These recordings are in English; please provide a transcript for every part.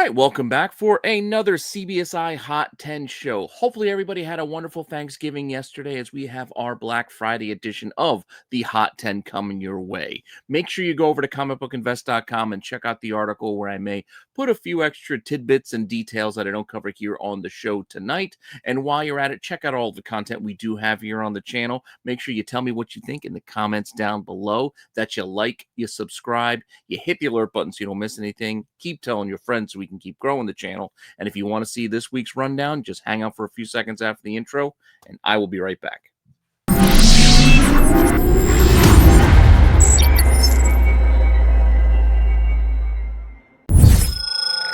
right, welcome back for another CBSI Hot 10 show. Hopefully, everybody had a wonderful Thanksgiving yesterday as we have our Black Friday edition of the Hot 10 coming your way. Make sure you go over to comicbookinvest.com and check out the article where I may put a few extra tidbits and details that I don't cover here on the show tonight. And while you're at it, check out all the content we do have here on the channel. Make sure you tell me what you think in the comments down below, that you like, you subscribe, you hit the alert button so you don't miss anything. Keep telling your friends so we can keep growing the channel. And if you want to see this week's rundown, just hang out for a few seconds after the intro, and I will be right back.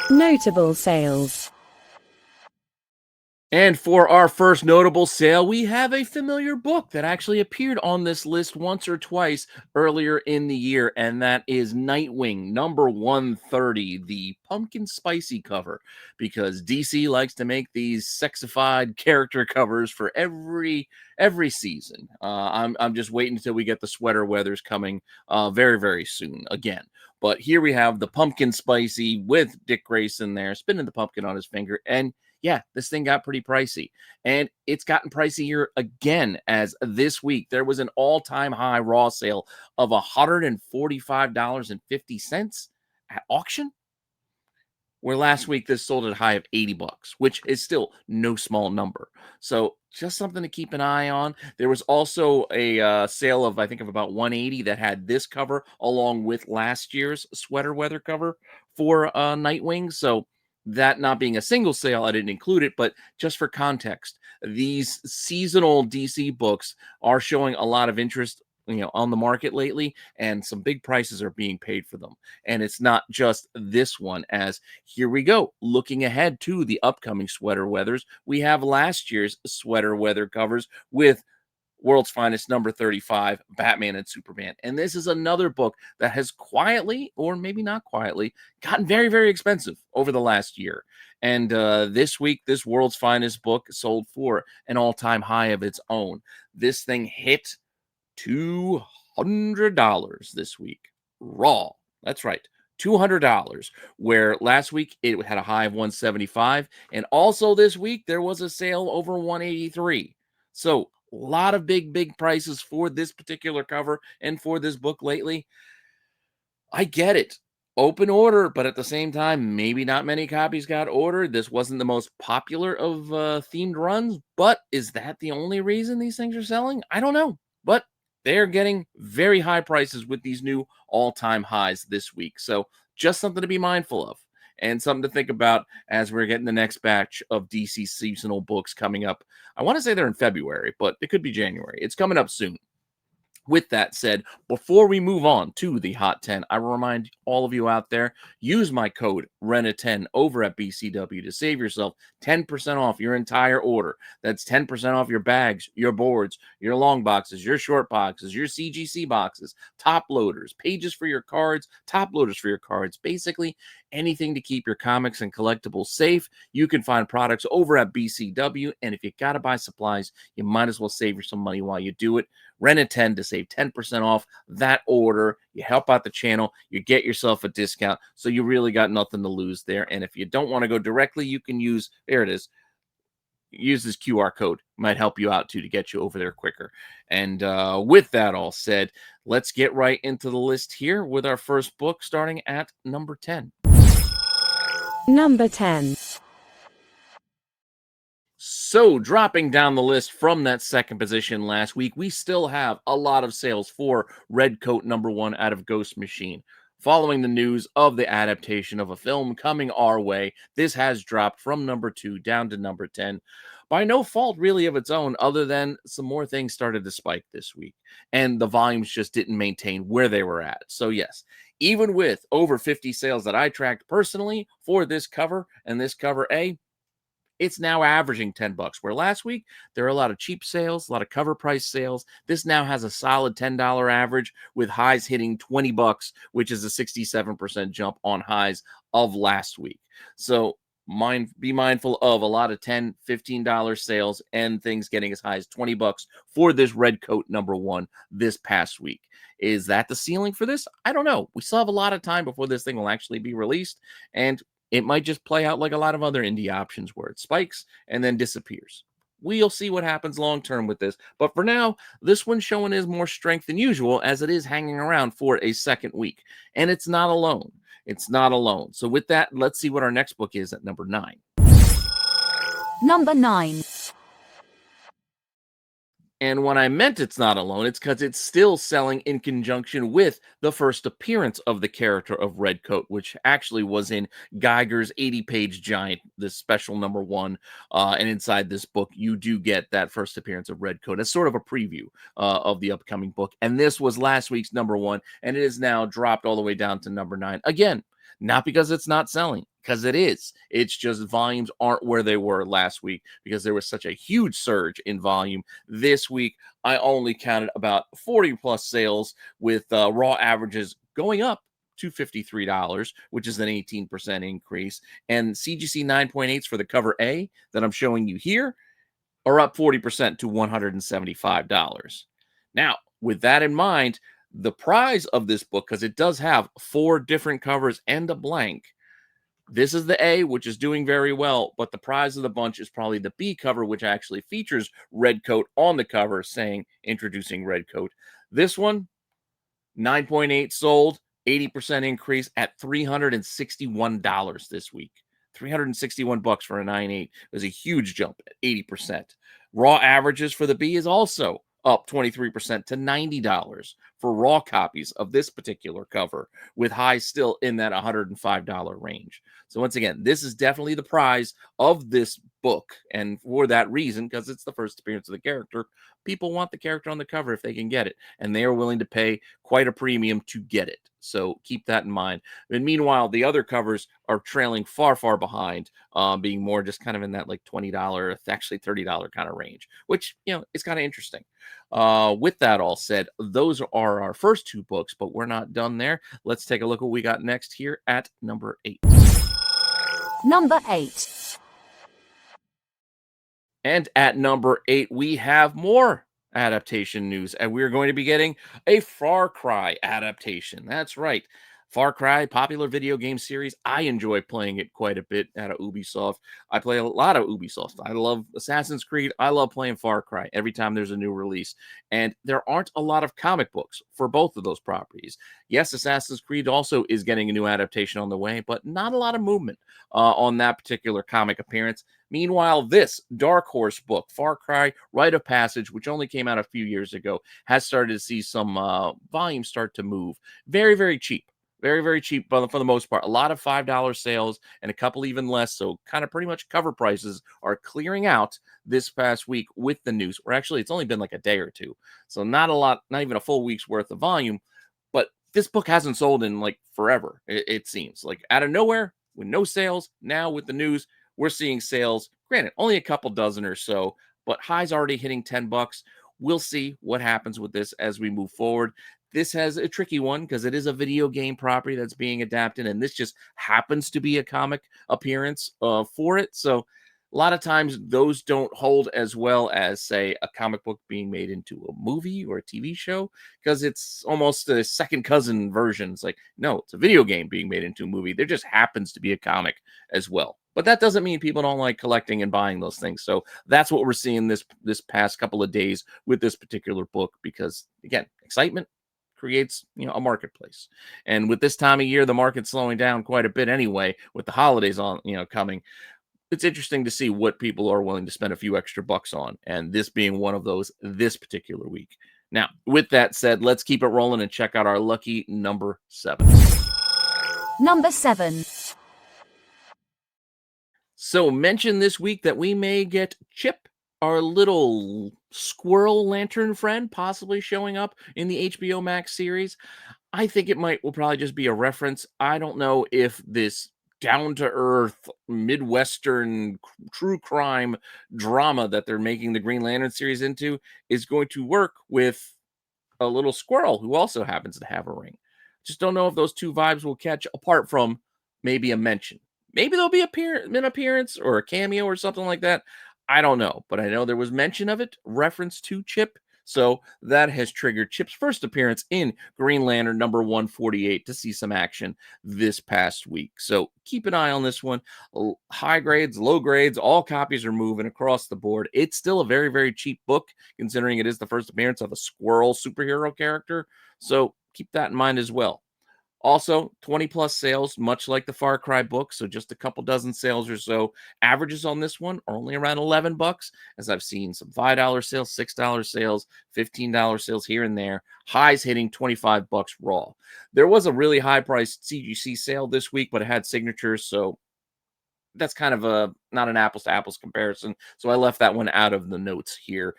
Notable sales. And for our first notable sale, we have a familiar book that actually appeared on this list once or twice earlier in the year, and that is Nightwing number 130, the pumpkin spicy cover, because DC likes to make these sexified character covers for every season. I'm just waiting until we get the sweater weathers coming very, very soon again. But here we have the pumpkin spicy with Dick Grayson there, spinning the pumpkin on his finger, and yeah, this thing got pretty pricey, and it's gotten pricier again as this week there was an all-time high raw sale of $145.50 at auction, where last week this sold at a high of $80, which is still no small number. So just something to keep an eye on. There was also a sale of, I think, of about $180 that had this cover along with last year's sweater weather cover for Nightwing. So that not being a single sale, I didn't include it, but just for context, these seasonal DC books are showing a lot of interest, on the market lately, and some big prices are being paid for them. And it's not just this one, as here we go, looking ahead to the upcoming sweater weathers. We have last year's sweater weather covers with World's Finest number 35, Batman and Superman. And this is another book that has quietly, or maybe not quietly, gotten very, very expensive over the last year. And this week, this World's Finest book sold for an all-time high of its own. This thing hit $200 this week. Raw. That's right. $200, where last week it had a high of $175. And also this week, there was a sale over $183. So a lot of big prices for this particular cover and for this book lately. I get it. Open order, but at the same time, maybe not many copies got ordered. This wasn't the most popular of themed runs, but is that the only reason these things are selling? I don't know, but they're getting very high prices with these new all-time highs this week. So just something to be mindful of, and something to think about as we're getting the next batch of DC seasonal books coming up. I want to say they're in February, but it could be January. It's coming up soon. With that said, before we move on to the Hot 10, I will remind all of you out there, use my code RENNA10 over at BCW to save yourself 10% off your entire order. That's 10% off your bags, your boards, your long boxes, your short boxes, your CGC boxes, top loaders, pages for your cards, top loaders for your cards, basically anything to keep your comics and collectibles safe. You can find products over at BCW, and if you got to buy supplies, you might as well save you some money while you do it. Renna10 to save 10% off that order. You help out the channel, you get yourself a discount, so you really got nothing to lose there. And if you don't want to go directly, you can use, there it is, use this QR code. Might help you out too to get you over there quicker. And with that all said, let's get right into the list here with our first book starting at number 10. Number 10. So, dropping down the list from that second position last week, we still have a lot of sales for Redcoat number 1 out of Ghost Machine. Following the news of the adaptation of a film coming our way, this has dropped from number 2 down to number 10 by no fault really of its own, other than some more things started to spike this week, and the volumes just didn't maintain where they were at. So yes, even with over 50 sales that I tracked personally for this cover and this cover A, it's now averaging $10, where last week there were a lot of cheap sales, a lot of cover price sales. This now has a solid $10 average with highs hitting $20, which is a 67% jump on highs of last week. So be mindful of a lot of $10, $15 sales and things getting as high as $20 for this Redcoat number 1 this past week. Is that the ceiling for this? I don't know. We still have a lot of time before this thing will actually be released, and It might just play out like a lot of other indie options where it spikes and then disappears. We'll see what happens long term with this. But for now, this one's showing is more strength than usual as it is hanging around for a second week. And it's not alone. It's not alone. So with that, let's see what our next book is at number 9. Number 9. And when I meant it's not alone, it's because it's still selling in conjunction with the first appearance of the character of Redcoat, which actually was in Geiger's 80-page giant, this special number 1. And inside this book, you do get that first appearance of Redcoat as sort of a preview of the upcoming book. And this was last week's number 1, and it is now dropped all the way down to number 9. Again, not because it's not selling, because it is. It's just volumes aren't where they were last week because there was such a huge surge in volume. This week, I only counted about 40 plus sales with raw averages going up to $53, which is an 18% increase. And CGC 9.8s for the cover A that I'm showing you here are up 40% to $175. Now, with that in mind, the prize of this book, because it does have 4 different covers and a blank. This is the A, which is doing very well, but the prize of the bunch is probably the B cover, which actually features Redcoat on the cover saying introducing Redcoat. This one, 9.8 sold, 80% increase at $361 this week. $361 for a 9.8 is a huge jump at 80%. Raw averages for the B is also up 23% to $90 for raw copies of this particular cover, with highs still in that $105 range. So once again, this is definitely the prize of this book. And for that reason, because it's the first appearance of the character, people want the character on the cover if they can get it. And they are willing to pay quite a premium to get it. So keep that in mind. And meanwhile, the other covers are trailing far, far behind, being more just kind of in that like $20, actually $30 kind of range, which, is kind of interesting. With that all said, those are our first 2 books, but we're not done there. Let's take a look at what we got next here at number 8. Number 8. And at number 8, we have more adaptation news, and we're going to be getting a Far Cry adaptation. That's right. Far Cry, popular video game series. I enjoy playing it quite a bit out of Ubisoft. I play a lot of Ubisoft. I love Assassin's Creed. I love playing Far Cry every time there's a new release. And there aren't a lot of comic books for both of those properties. Yes, Assassin's Creed also is getting a new adaptation on the way, but not a lot of movement on that particular comic appearance. Meanwhile, this Dark Horse book, Far Cry Rite of Passage, which only came out a few years ago, has started to see some volume start to move. Very, very cheap. Very, very cheap for the most part. A lot of $5 sales and a couple even less. So kind of pretty much cover prices are clearing out this past week with the news. Or actually, it's only been like a day or 2. So not a lot, not even a full week's worth of volume. But this book hasn't sold in like forever, it seems. Like out of nowhere, with no sales. Now with the news, we're seeing sales. Granted, only a couple dozen or so, but highs already hitting $10. We'll see what happens with this as we move forward. This has a tricky one because it is a video game property that's being adapted, and this just happens to be a comic appearance for it. So a lot of times those don't hold as well as, say, a comic book being made into a movie or a TV show, because it's almost a second cousin version. It's like, no, it's a video game being made into a movie. There just happens to be a comic as well. But that doesn't mean people don't like collecting and buying those things. So that's what we're seeing this past couple of days with this particular book, because, again, excitement creates a marketplace. And with this time of year, the market's slowing down quite a bit anyway, with the holidays on coming. It's interesting to see what people are willing to spend a few extra bucks on, and this being one of those this particular week. Now, with that said, let's keep it rolling and check out our lucky number 7. Number 7. So mention this week that we may get Chip, our little squirrel lantern friend, possibly showing up in the HBO Max series. I think it will probably just be a reference. I don't know if this down-to-earth Midwestern true crime drama that they're making the Green Lantern series into is going to work with a little squirrel who also happens to have a ring. Just don't know if those two vibes will catch, apart from maybe a mention. Maybe there'll be an appearance or a cameo or something like that. I don't know, but I know there was mention of it, reference to Chip. So that has triggered Chip's first appearance in Green Lantern number 148 to see some action this past week. So keep an eye on this one. High grades, low grades, all copies are moving across the board. It's still a very, very cheap book, considering it is the first appearance of a squirrel superhero character. So keep that in mind as well. Also, 20 plus sales, much like the Far Cry book. So just a couple dozen sales or so. Averages on this one are only around $11, as I've seen some $5 sales, $6 sales, $15 sales here and there. Highs hitting $25 raw. There was a really high priced CGC sale this week, but it had signatures. So that's kind of a not an apples to apples comparison. So I left that one out of the notes here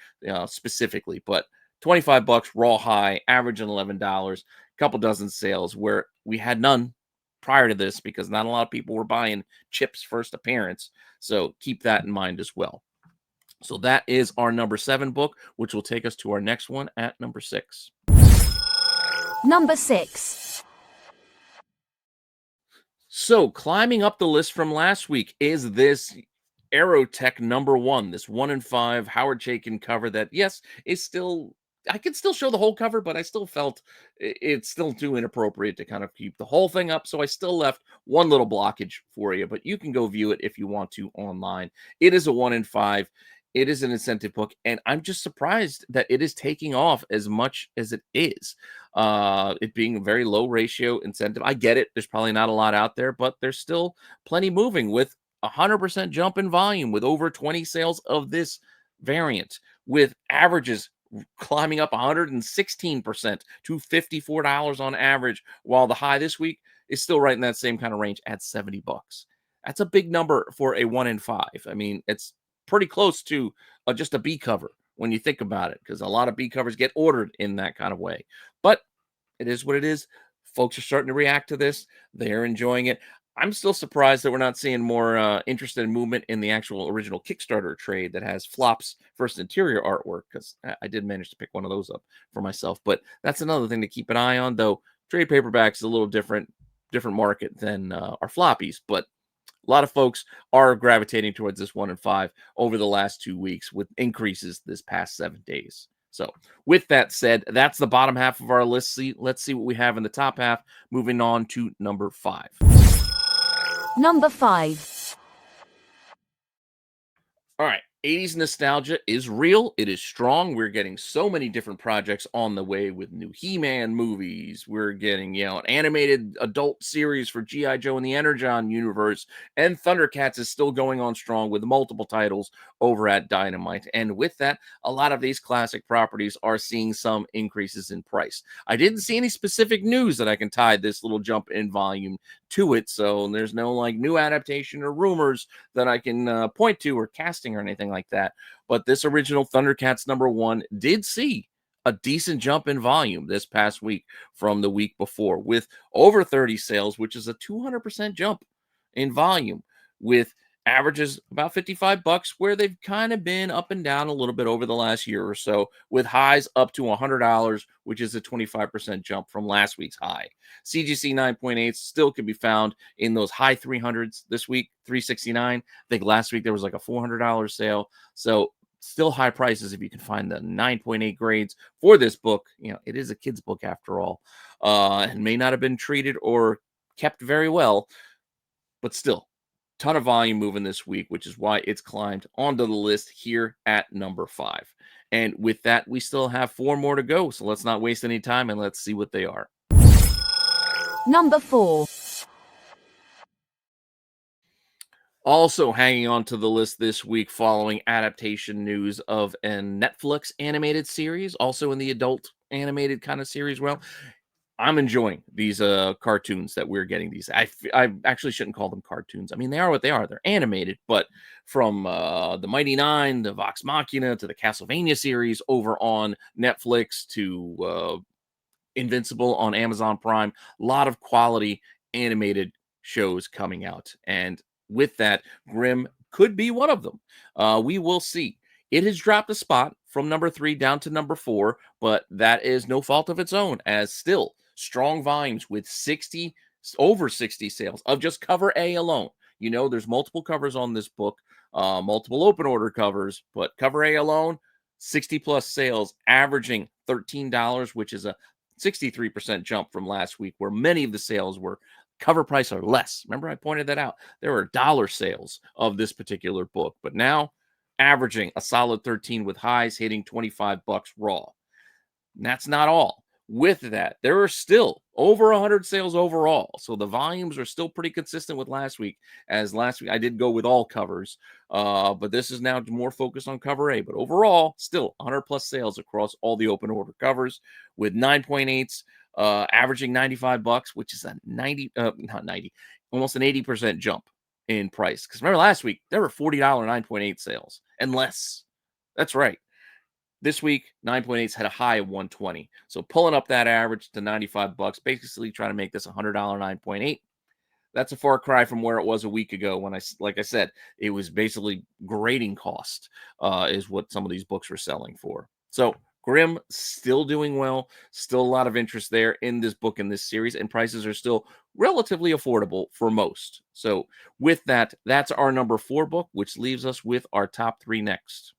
specifically. But $25 raw high, averaging $11. Couple dozen sales where we had none prior to this because not a lot of people were buying Chip's first appearance. So keep that in mind as well. So that is our number 7 book, which will take us to our next one at number 6. Number 6. So climbing up the list from last week is this Erotech number 1, this 1 in 5 Howard Chaykin cover that, yes, is still, I could still show the whole cover, but I still felt it's still too inappropriate to kind of keep the whole thing up. So I still left one little blockage for you, but you can go view it if you want to online. It is a 1 in 5. It is an incentive book, and I'm just surprised that it is taking off as much as it is. It being a very low ratio incentive. I get it. There's probably not a lot out there, but there's still plenty moving with 100% jump in volume with over 20 sales of this variant with averages climbing up 116% to $54 on average, while the high this week is still right in that same kind of range at $70. That's a big number for a 1 in 5. I mean, it's pretty close to just a B cover when you think about it, because a lot of B covers get ordered in that kind of way. But it is what it is. Folks are starting to react to this. They're enjoying it. I'm still surprised that we're not seeing more interest and movement in the actual original Kickstarter trade that has Flop's first interior artwork, because I did manage to pick one of those up for myself. But that's another thing to keep an eye on, though. Trade paperbacks is a little different market than our floppies, but a lot of folks are gravitating towards this 1 in 5 over the last 2 weeks with increases this past 7 days. So with that said, that's the bottom half of our list. Let's see what we have in the top half. Moving on to number 5. Number 5. All right. 80s nostalgia is real. It is strong. We're getting so many different projects on the way with new He-Man movies. We're getting, an animated adult series for G.I. Joe and the Energon universe. And Thundercats is still going on strong with multiple titles over at Dynamite. And with that, a lot of these classic properties are seeing some increases in price. I didn't see any specific news that I can tie this little jump in volume to it. So there's no new adaptation or rumors that I can point to or casting or anything like that. But this original Thundercats number 1 did see a decent jump in volume this past week from the week before with over 30 sales, which is a 200% jump in volume with averages about $55, where they've kind of been up and down a little bit over the last year or so, with highs up to $100, which is a 25% jump from last week's high. CGC 9.8 still can be found in those high 300s this week, 369. I think last week there was like a $400 sale. So still high prices if you can find the 9.8 grades for this book. It is a kid's book after all, and may not have been treated or kept very well, but still ton of volume moving this week, which is why it's climbed onto the list here at number 5. And with that, we still have 4 more to go. So let's not waste any time and let's see what they are. Number 4. Also hanging on to the list this week following adaptation news of a Netflix animated series, also in the adult animated kind of series. Well, I'm enjoying these cartoons that we're getting. These I actually shouldn't call them cartoons. I mean, they are what they are. They're animated, but from the Mighty Nine, the Vox Machina, to the Castlevania series over on Netflix, to Invincible on Amazon Prime, a lot of quality animated shows coming out. And with that, Grimm could be one of them. We will see. It has dropped a spot from number 3 down to number 4, but that is no fault of its own, as still strong volumes with over 60 sales of just cover A alone. There's multiple covers on this book, multiple open order covers, but cover A alone, 60 plus sales, averaging $13, which is a 63% jump from last week, where many of the sales were cover price or less. Remember, I pointed that out. There were dollar sales of this particular book, but now averaging a solid 13 with highs hitting $25 raw. And that's not all. With that, there are still over 100 sales overall. So the volumes are still pretty consistent with last week. As last week, I did go with all covers, but this is now more focused on cover A. But overall, still 100 plus sales across all the open order covers with 9.8s averaging $95, which is a not 90, almost an 80% jump in price. Because remember last week, there were $40 9.8 sales and less. That's right. This week, 9.8s had a high of 120. So pulling up that average to $95, basically trying to make this a $100 9.8. That's a far cry from where it was a week ago when like I said, it was basically grading cost is what some of these books were selling for. So Grimm still doing well, still a lot of interest there in this book, in this series, and prices are still relatively affordable for most. So with that, that's our number 4 book, which leaves us with our top 3 next.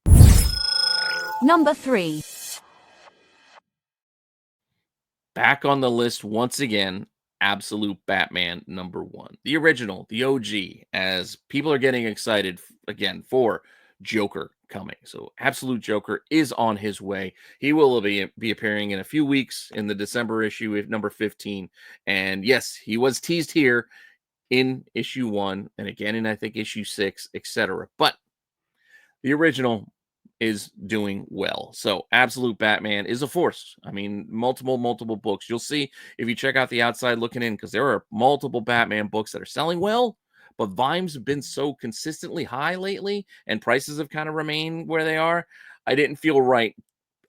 Number 3. Back on the list once again, Absolute Batman number 1. The original, the OG, as people are getting excited again for Joker coming. So Absolute Joker is on his way. He will be appearing in a few weeks in the December issue of number 15. And yes, he was teased here in issue 1 and again in I think issue 6, etc. But the original is doing well. So Absolute Batman is a force. I mean, multiple books. You'll see if you check out the outside looking in, because there are multiple Batman books that are selling well, but volumes have been so consistently high lately and prices have kind of remained where they are. I didn't feel right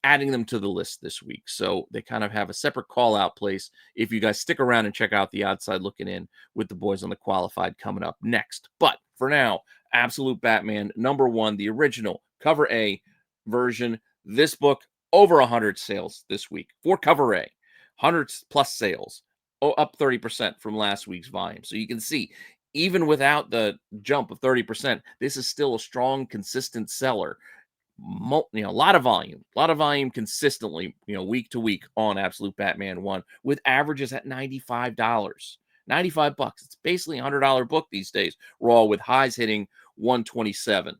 adding them to the list this week. So they kind of have a separate call out place. If you guys stick around and check out the outside looking in with the boys on the qualified coming up next. But for now, Absolute Batman number 1, the original cover A version. This book over 100 sales this week for cover A, 100 plus sales, up 30% from last week's volume. So you can see, even without the jump of 30%, this is still a strong, consistent seller. A lot of volume consistently, week to week on Absolute Batman 1 with averages at $95. $95. It's basically a $100 book these days, raw, with highs hitting 127.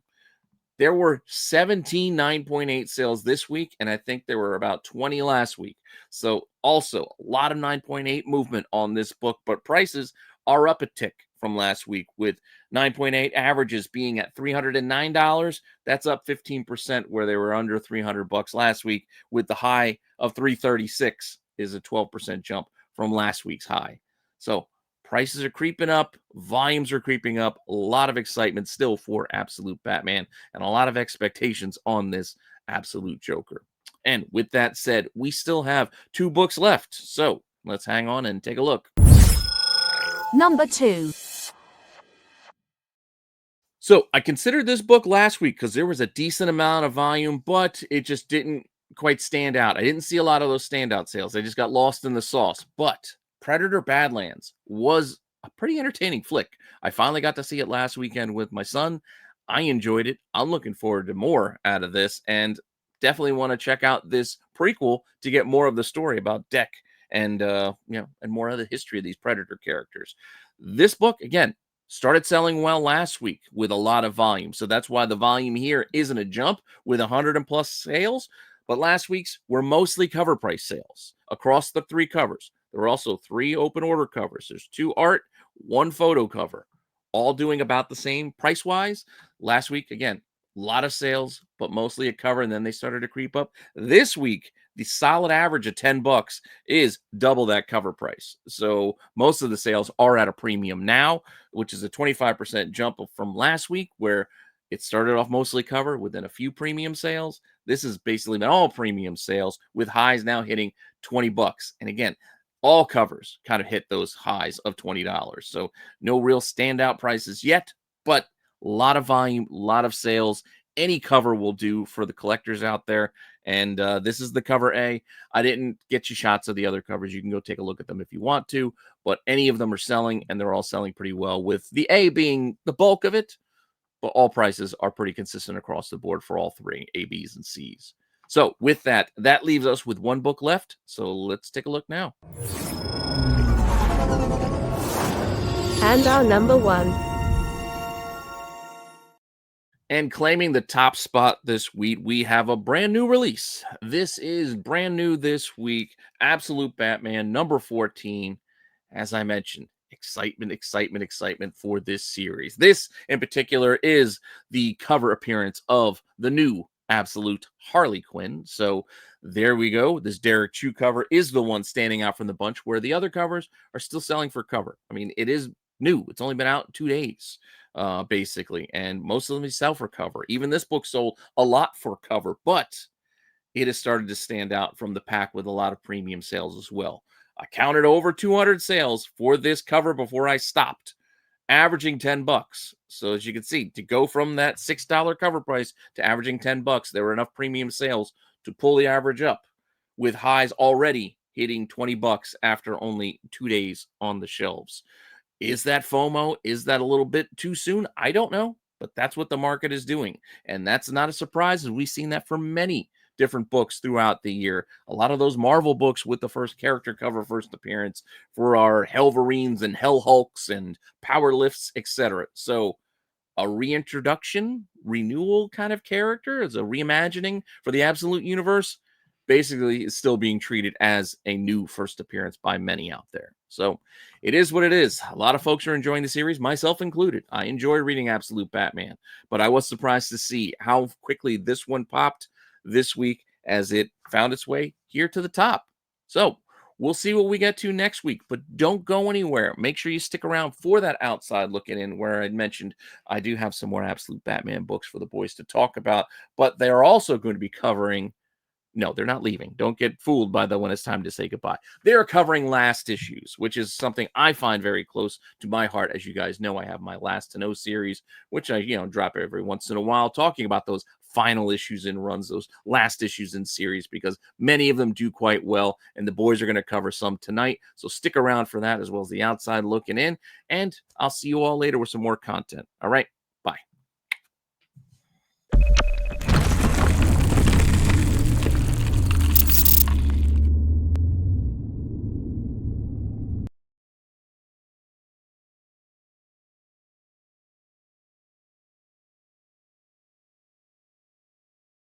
There were 17 9.8 sales this week, and I think there were about 20 last week. So also a lot of 9.8 movement on this book, but prices are up a tick from last week, with 9.8 averages being at $309. That's up 15% where they were under $300 last week, with the high of $336 is a 12% jump from last week's high. So prices are creeping up, volumes are creeping up, a lot of excitement still for Absolute Batman, and a lot of expectations on this Absolute Joker. And with that said, we still have 2 books left, so let's hang on and take a look. Number 2. So I considered this book last week because there was a decent amount of volume, but it just didn't quite stand out. I didn't see a lot of those standout sales. They just got lost in the sauce. But Predator Badlands was a pretty entertaining flick. I finally got to see it last weekend with my son. I enjoyed it. I'm looking forward to more out of this, and definitely want to check out this prequel to get more of the story about Deck and and more of the history of these Predator characters. This book, again, started selling well last week with a lot of volume. So that's why the volume here isn't a jump with 100 and plus sales. But last week's were mostly cover price sales across the 3 covers. There were also 3 open order covers. There's 2 art, 1 photo cover, all doing about the same price-wise. Last week, again, a lot of sales, but mostly a cover, and then they started to creep up. This week, the solid average of $10 is double that cover price. So most of the sales are at a premium now, which is a 25% jump from last week, where it started off mostly cover within a few premium sales. This has basically been all premium sales, with highs now hitting $20. And again, all covers kind of hit those highs of $20. So no real standout prices yet, but a lot of volume, a lot of sales. Any cover will do for the collectors out there. And this is the cover A. I didn't get you shots of the other covers. You can go take a look at them if you want to, but any of them are selling, and they're all selling pretty well, with the A being the bulk of it. But all prices are pretty consistent across the board for all 3, A, Bs, and Cs. So with that, that leaves us with one book left. So let's take a look now. And our number 1. And claiming the top spot this week, we have a brand new release. This is brand new this week. Absolute Batman number 14. As I mentioned, excitement for this series. This in particular is the cover appearance of the new Absolute Harley Quinn. So there we go. This Derek Chu cover is the one standing out from the bunch, where the other covers are still selling for cover. I mean, it is new. It's only been out 2 days, basically, and most of them sell for cover. Even this book sold a lot for cover, but it has started to stand out from the pack with a lot of premium sales as well. I counted over 200 sales for this cover before I stopped, averaging $10. So as you can see, to go from that $6 cover price to averaging $10, there were enough premium sales to pull the average up, with highs already hitting $20 after only 2 days on the shelves. Is that FOMO? Is that a little bit too soon? I don't know, but that's what the market is doing. And that's not a surprise, as we've seen that for many different books throughout the year. A lot of those Marvel books with the first character cover, first appearance for our Helverines and Hell Hulks and Power Lifts, etc. So a reintroduction, renewal kind of character, as a reimagining for the Absolute Universe, basically is still being treated as a new first appearance by many out there. So it is what it is. A lot of folks are enjoying the series, myself included. I enjoy reading Absolute Batman, but I was surprised to see how quickly this one popped this week as it found its way here to the top. So we'll see what we get to next week, but don't go anywhere. Make sure you stick around for that outside looking in, where I mentioned I do have some more Absolute Batman books for the boys to talk about, but they're also going to be covering. No, they're not leaving. Don't get fooled by when it's time to say goodbye. They're covering last issues, which is something I find very close to my heart. As you guys know, I have my Last to Know series, which I, drop every once in a while, talking about those final issues in runs, those last issues in series, because many of them do quite well, and the boys are going to cover some tonight. So stick around for that, as well as the outside looking in, and I'll see you all later with some more content. All right.